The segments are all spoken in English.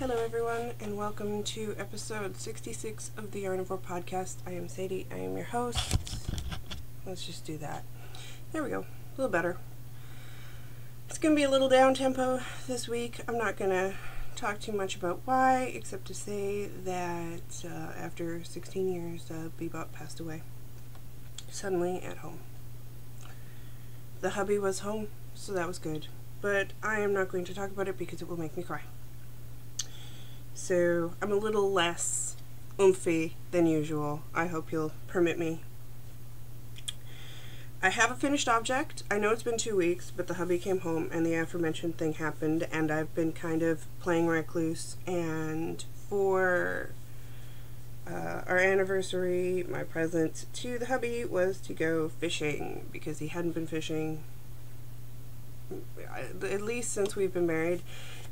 Hello everyone, and welcome to episode 66 of the Yarnivore podcast. I am Sadie, I am your host. Let's just do that. There we go, a little better. It's going to be a little down tempo this week. I'm not going to talk too much about why, except to say that after 16 years, Bebop passed away. Suddenly at home. The hubby was home, so that was good. But I am not going to talk about it because it will make me cry. So I'm a little less oomphy than usual. I hope you'll permit me. I have a finished object. I know it's been 2 weeks, but the hubby came home and the aforementioned thing happened, and I've been kind of playing recluse. And for our anniversary, my present to the hubby was to go fishing because he hadn't been fishing at least since we've been married,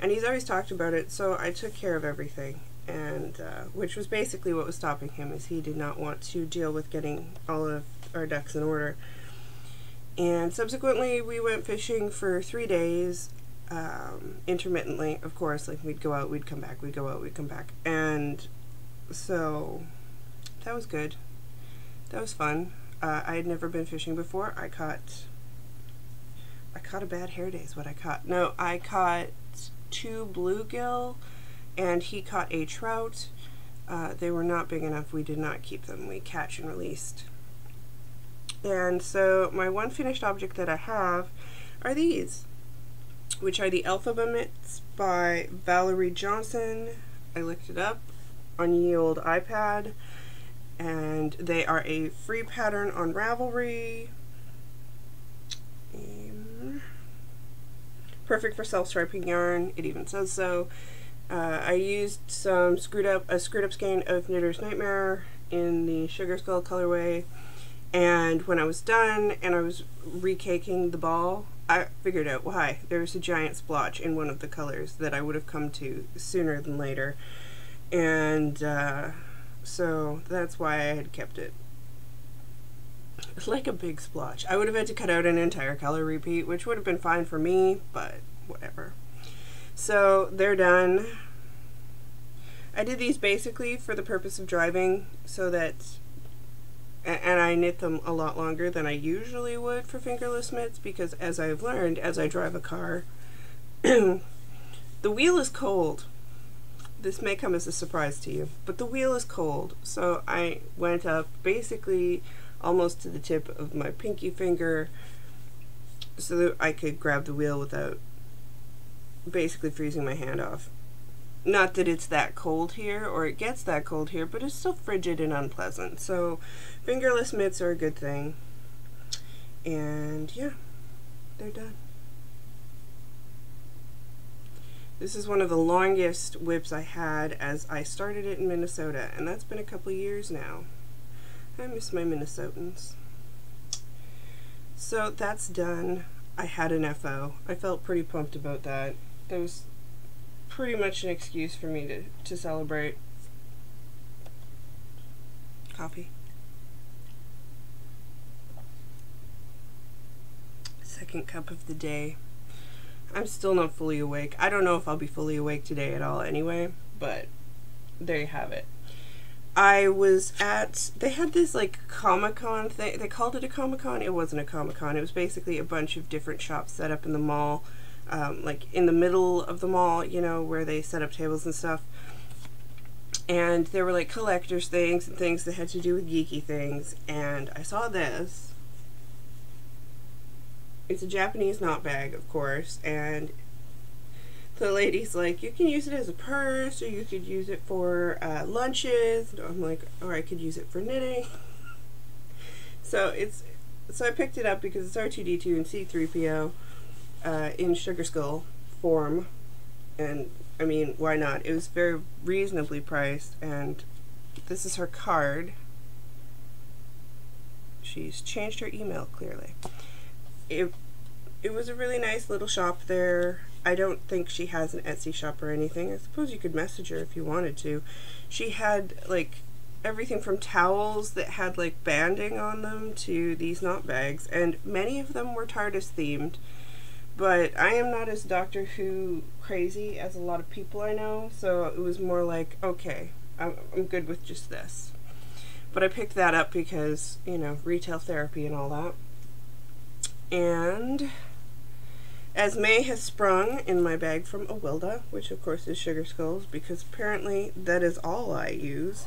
and he's always talked about it, so I took care of everything, and which was basically what was stopping him, is he did not want to deal with getting all of our ducks in order. And subsequently we went fishing for 3 days, intermittently, of course. Like, we'd go out, we'd come back, we'd go out, we'd come back, and so that was good. That was fun. I had never been fishing before. I caught a bad hair day is what I caught. No, I caught 2 bluegill, and he caught a trout. They were not big enough. We did not keep them. We catch and released. And so my one finished object that I have are these, which are the Elphaba Myths by Valerie Johnson. I looked it up on ye old iPad, and they are a free pattern on Ravelry. Perfect for self-striping yarn. It even says so. I used a screwed up skein of Knitter's Nightmare in the Sugar Skull colorway, and when I was done and I was recaking the ball, I figured out why. There was a giant splotch in one of the colors that I would have come to sooner than later, and so that's why I had kept it. It's like a big splotch. I would have had to cut out an entire color repeat, which would have been fine for me, but whatever. So they're done. I did these basically for the purpose of driving, so that, and I knit them a lot longer than I usually would for fingerless mitts, because as I've learned, as I drive a car, the wheel is cold. This may come as a surprise to you, but the wheel is cold. So I went up basically almost to the tip of my pinky finger so that I could grab the wheel without basically freezing my hand off. Not that it's that cold here, or it gets that cold here, but it's still frigid and unpleasant. So fingerless mitts are a good thing. And yeah, they're done. This is one of the longest whips I had, as I started it in Minnesota, and that's been a couple years now. I miss my Minnesotans. So that's done. I had an FO. I felt pretty pumped about that. That was pretty much an excuse for me to celebrate. Coffee. Second cup of the day. I'm still not fully awake. I don't know if I'll be fully awake today at all anyway, but there you have it. I was at, they had this like Comic-Con thing. They called it a Comic-Con. It wasn't a Comic-Con. It was basically a bunch of different shops set up in the mall, like in the middle of the mall, you know, where they set up tables and stuff. And there were like collector's things and things that had to do with geeky things. And I saw this. It's a Japanese knot bag, of course, and the lady's like, you can use it as a purse, or you could use it for lunches. I'm like, or I could use it for knitting. So I picked it up because it's R2-D2 and C-3PO in Sugar Skull form, and I mean, why not? It was very reasonably priced, and this is her card. She's changed her email, clearly. It was a really nice little shop there. I don't think she has an Etsy shop or anything. I suppose you could message her if you wanted to. She had like everything from towels that had like banding on them to these knot bags, and many of them were TARDIS themed, but I am not as Doctor Who crazy as a lot of people I know, so it was more like, okay, I'm good with just this. But I picked that up because, you know, retail therapy and all that. And as May has sprung in my bag from Awilda, which of course is Sugar Skulls, because apparently that is all I use,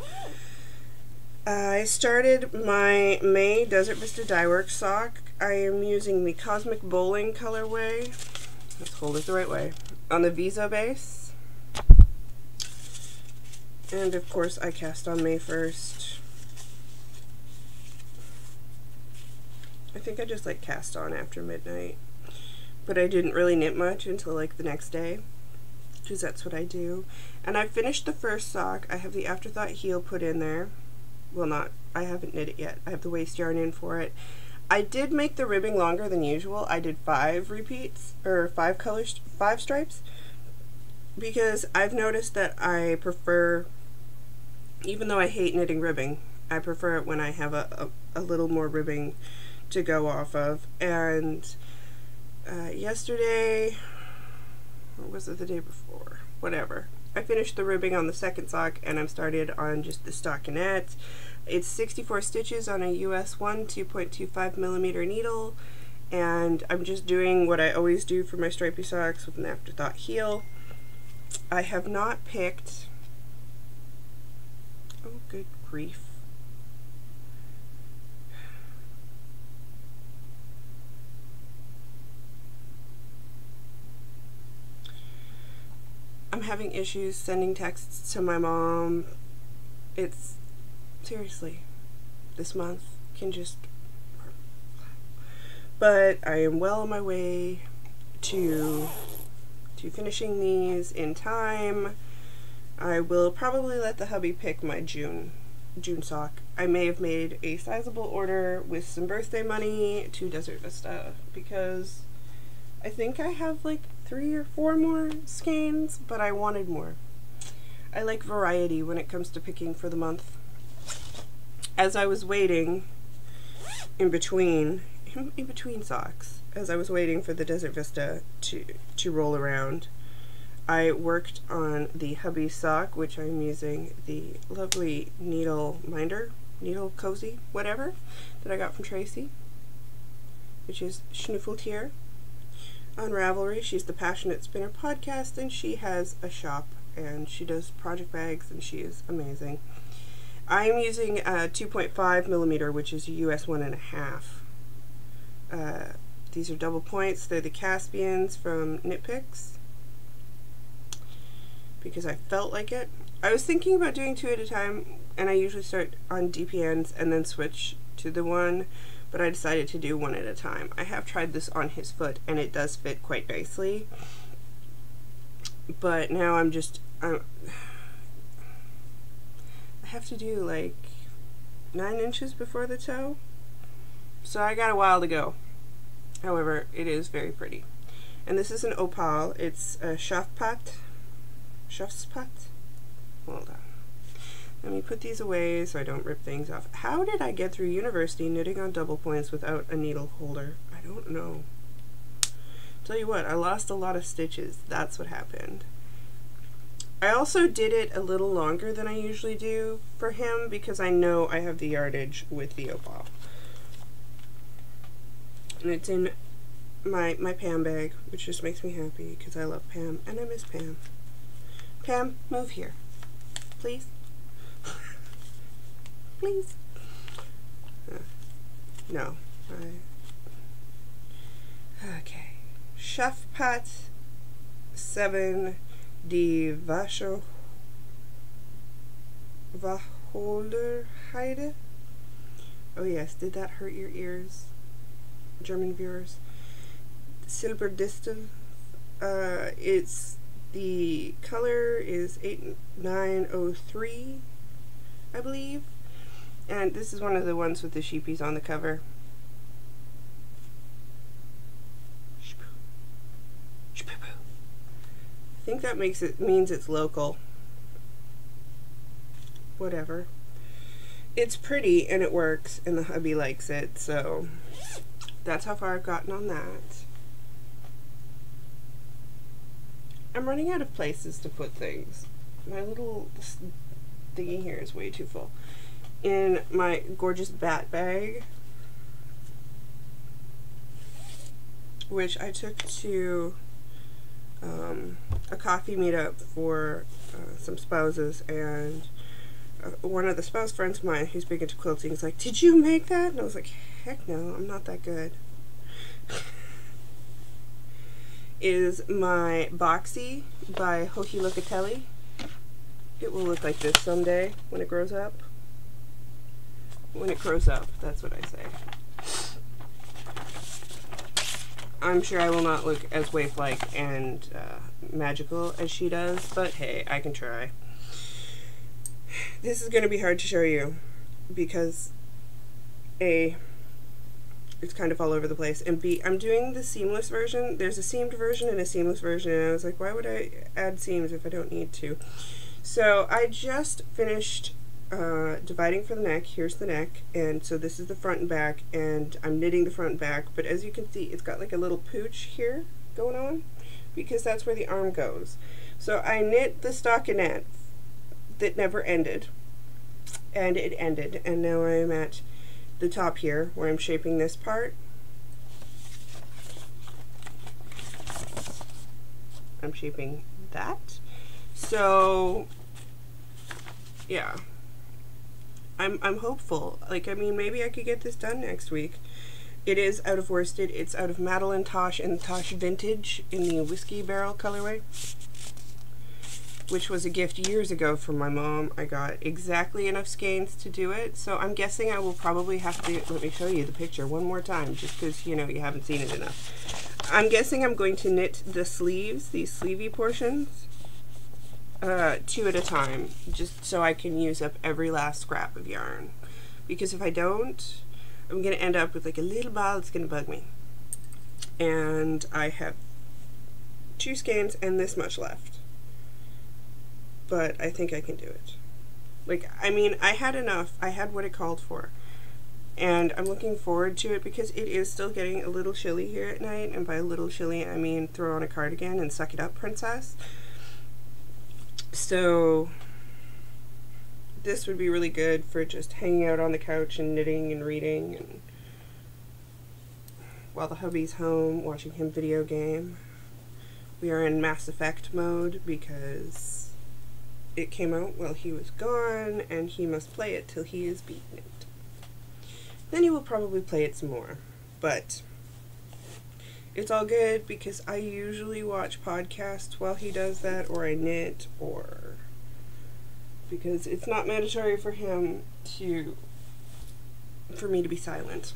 I started my May Desert Vista Dye Works sock. I am using the Cosmic Bowling colorway. Let's hold it the right way. On the Visa base. And of course I cast on May 1st. I think I just like cast on after midnight. But I didn't really knit much until like the next day, because that's what I do. And I finished the first sock. I have the Afterthought heel put in there. Well, I haven't knit it yet. I have the waste yarn in for it. I did make the ribbing longer than usual. I did 5 repeats, or 5 colors, 5 stripes, because I've noticed that I prefer, even though I hate knitting ribbing, I prefer it when I have a little more ribbing to go off of. And yesterday, or was it the day before? Whatever. I finished the ribbing on the second sock, and I'm started on just the stockinette. It's 64 stitches on a US 1 2.25 millimeter needle, and I'm just doing what I always do for my stripy socks with an Afterthought heel. I have not picked, oh good grief, I'm having issues sending texts to my mom. It's, seriously, this month can just, but I am well on my way to finishing these in time. I will probably let the hubby pick my June sock. I may have made a sizable order with some birthday money to Desert Vista, because I think I have like 3 or 4 more skeins, but I wanted more. I like variety when it comes to picking for the month. As I was waiting in between socks, as I was waiting for the Desert Vista to roll around, I worked on the Hubby Sock, which I'm using the lovely needle minder, needle cozy, whatever, that I got from Tracy, which is Schnuffeltier. On Ravelry, she's the Passionate Spinner podcast, and she has a shop, and she does project bags, and she is amazing. I am using a 2.5 millimeter, which is a US 1.5. These are double points. They're the Caspians from Knit Picks, because I felt like it. I was thinking about doing 2 at a time, and I usually start on DPNs and then switch to the one, but I decided to do 1 at a time. I have tried this on his foot, and it does fit quite nicely, but now I have to do like 9 inches before the toe, so I got a while to go. However, it is very pretty. And this is an opal. It's a Schafspat. Hold on. Let me put these away so I don't rip things off. How did I get through university knitting on double points without a needle holder? I don't know. Tell you what, I lost a lot of stitches. That's what happened. I also did it a little longer than I usually do for him, because I know I have the yardage with the opal. And it's in my Pam bag, which just makes me happy because I love Pam and I miss Pam. Pam, move here, please. Please. No. Okay. Schafspat 7 Die Wacholderheide. Oh yes, did that hurt your ears, German viewers? Silberdistel. It's, the color is 8903, I believe. And this is one of the ones with the sheepies on the cover. I think that means it's local. Whatever. It's pretty and it works, and the hubby likes it, so that's how far I've gotten on that. I'm running out of places to put things. My little thingy here is way too full. In my gorgeous bat bag, which I took to a coffee meetup for some spouses, and one of the spouse friends of mine who's big into quilting is like, "Did you make that?" And I was like, "Heck no, I'm not that good." Is my Boxy by Hohi Locatelli. It will look like this someday when it grows up. When it grows up, that's what I say. I'm sure I will not look as waif-like and magical as she does, but hey, I can try. This is going to be hard to show you because A, it's kind of all over the place, and B, I'm doing the seamless version. There's a seamed version and a seamless version, and I was like, why would I add seams if I don't need to? So I just finished dividing for the neck. Here's the neck, and so this is the front and back, and I'm knitting the front and back, but as you can see, it's got like a little pooch here going on, because that's where the arm goes. So I knit the stockinette that never ended, and it ended, and now I'm at the top here where I'm shaping this part. I'm shaping that. So yeah, I'm hopeful. Like, I mean, maybe I could get this done next week. It is out of worsted. It's out of Madeline Tosh and Tosh Vintage in the whiskey barrel colorway, which was a gift years ago from my mom. I got exactly enough skeins to do it, so I'm guessing I will probably have to, let me show you the picture one more time, just because, you know, you haven't seen it enough. I'm guessing I'm going to knit the sleeves, these sleevey portions, 2 at a time, just so I can use up every last scrap of yarn. Because if I don't, I'm going to end up with like a little ball that's going to bug me. And I have 2 skeins and this much left. But I think I can do it. Like, I mean, I had enough. I had what it called for. And I'm looking forward to it because it is still getting a little chilly here at night. And by a little chilly, I mean throw on a cardigan and suck it up, princess. So this would be really good for just hanging out on the couch and knitting and reading, and while the hubby's home, watching him video game. We are in Mass Effect mode because it came out while he was gone, and he must play it till he is beaten it. Then he will probably play it some more, but it's all good because I usually watch podcasts while he does that, or I knit, or because it's not mandatory for him for me to be silent.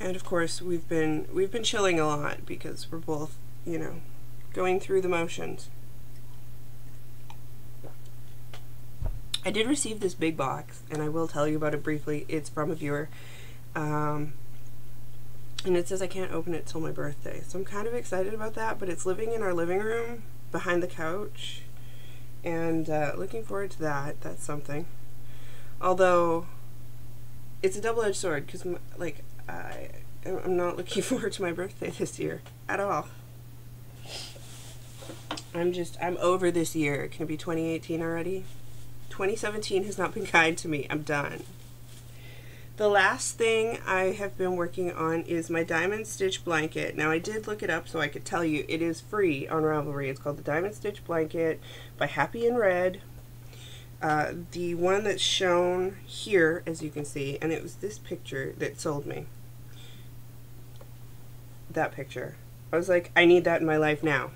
And of course we've been chilling a lot because we're both, you know, going through the motions. I did receive this big box, and I will tell you about it briefly. It's from a viewer, and it says I can't open it till my birthday, so I'm kind of excited about that, but it's living in our living room behind the couch, and looking forward to that. That's something. Although it's a double-edged sword, because like I'm not looking forward to my birthday this year at all. I'm over this year. Can it be 2018 already? 2017 has not been kind to me. I'm done. The last thing I have been working on is my diamond stitch blanket. Now, I did look it up so I could tell you it is free on Ravelry. It's called the Diamond Stitch Blanket by Happy in Red. The one that's shown here, as you can see, and it was this picture that sold me. That picture. I was like, I need that in my life now.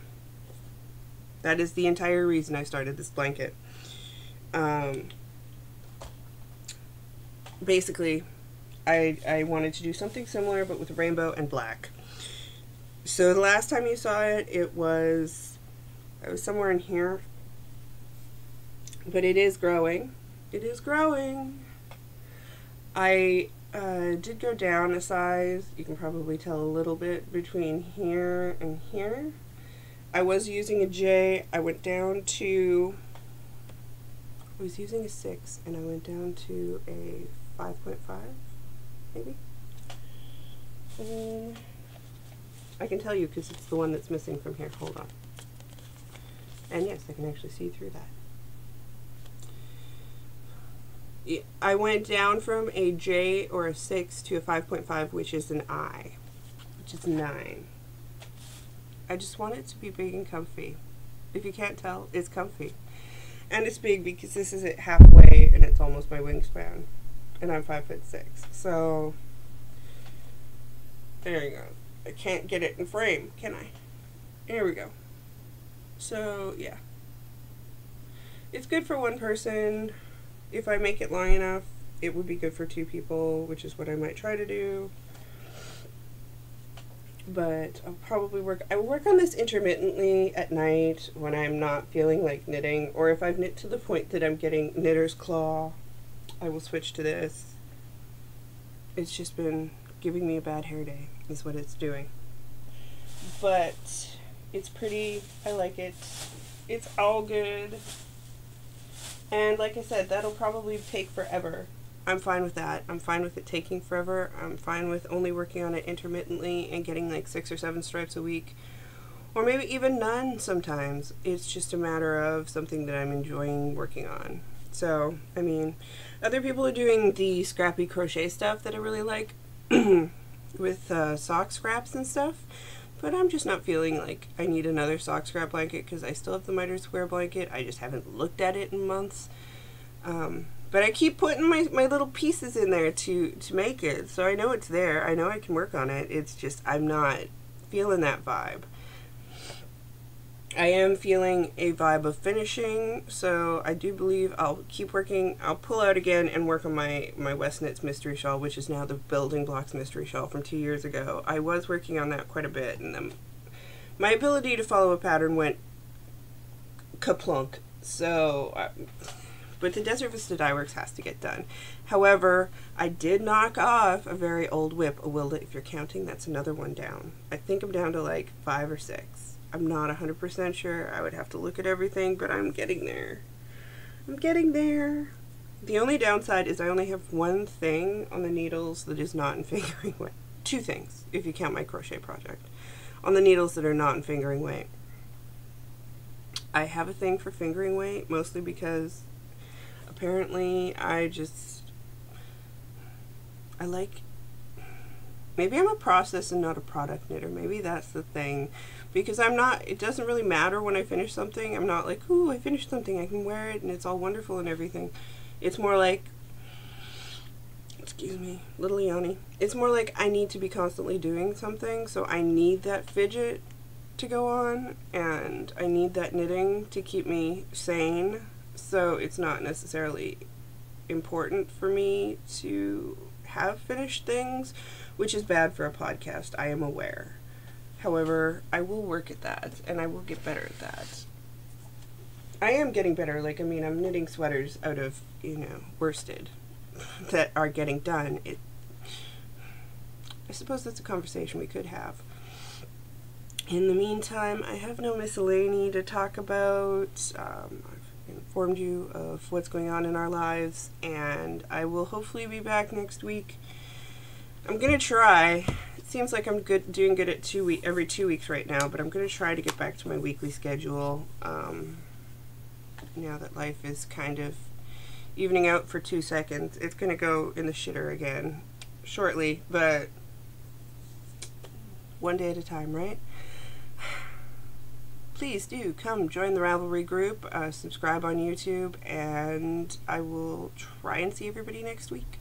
That is the entire reason I started this blanket. Basically, I wanted to do something similar, but with rainbow and black. So the last time you saw it, it was somewhere in here. But it is growing. It is growing. I did go down a size. You can probably tell a little bit between here and here. I was using a J. I went down to, I was using a 6, and I went down to a 5.5, maybe. I can tell you because it's the one that's missing from here. Hold on. And yes, I can actually see through that. I went down from a J or a 6 to a 5.5, which is an I, which is 9. I just want it to be big and comfy. If you can't tell, it's comfy. And it's big because this is at halfway and it's almost my wingspan. And I'm 5'6". So, there you go. I can't get it in frame, can I? Here we go. So, yeah. It's good for one person. If I make it long enough, it would be good for 2 people, which is what I might try to do. But I'll probably I will work on this intermittently at night when I'm not feeling like knitting, or if I've knit to the point that I'm getting knitter's claw, I will switch to this. It's just been giving me a bad hair day, is what it's doing. But it's pretty, I like it. It's all good. And like I said, that'll probably take forever. I'm fine with that. I'm fine with it taking forever. I'm fine with only working on it intermittently and getting like 6 or 7 stripes a week. Or maybe even none sometimes. It's just a matter of something that I'm enjoying working on. So, I mean, other people are doing the scrappy crochet stuff that I really like with sock scraps and stuff. But I'm just not feeling like I need another sock scrap blanket because I still have the miter square blanket. I just haven't looked at it in months. But I keep putting my little pieces in there to make it. So I know it's there. I know I can work on it. It's just I'm not feeling that vibe. I am feeling a vibe of finishing. So I do believe I'll keep working. I'll pull out again and work on my West Knits mystery shawl, which is now the Building Blocks mystery shawl from 2 years ago. I was working on that quite a bit, and then my ability to follow a pattern went kaplunk. So, but the Desert Vista Dye Works has to get done. However, I did knock off a very old WIP, a Wilda. If you're counting, that's another one down. I think I'm down to like 5 or 6. I'm not 100% sure. I would have to look at everything, but I'm getting there. I'm getting there. The only downside is I only have one thing on the needles that is not in fingering weight. 2 things, if you count my crochet project. On the needles that are not in fingering weight. I have a thing for fingering weight, mostly because apparently I like, maybe I'm a process and not a product knitter. Maybe that's the thing. Because I'm not, it doesn't really matter when I finish something. I'm not like, ooh, I finished something, I can wear it and it's all wonderful and everything. It's more like, excuse me, little Yanni. It's more like I need to be constantly doing something, so I need that fidget to go on, and I need that knitting to keep me sane. So it's not necessarily important for me to have finished things, which is bad for a podcast, I am aware. However, I will work at that, and I will get better at that. I am getting better. Like, I mean, I'm knitting sweaters out of, you know, worsted that are getting done. I suppose that's a conversation we could have. In the meantime, I have no miscellany to talk about. I've informed you of what's going on in our lives, and I will hopefully be back next week. I'm going to try. Seems like I'm doing good at every 2 weeks right now, but I'm going to try to get back to my weekly schedule now that life is kind of evening out for 2 seconds. It's going to go in the shitter again shortly, but one day at a time, right? Please do come join the Ravelry group, subscribe on YouTube, and I will try and see everybody next week.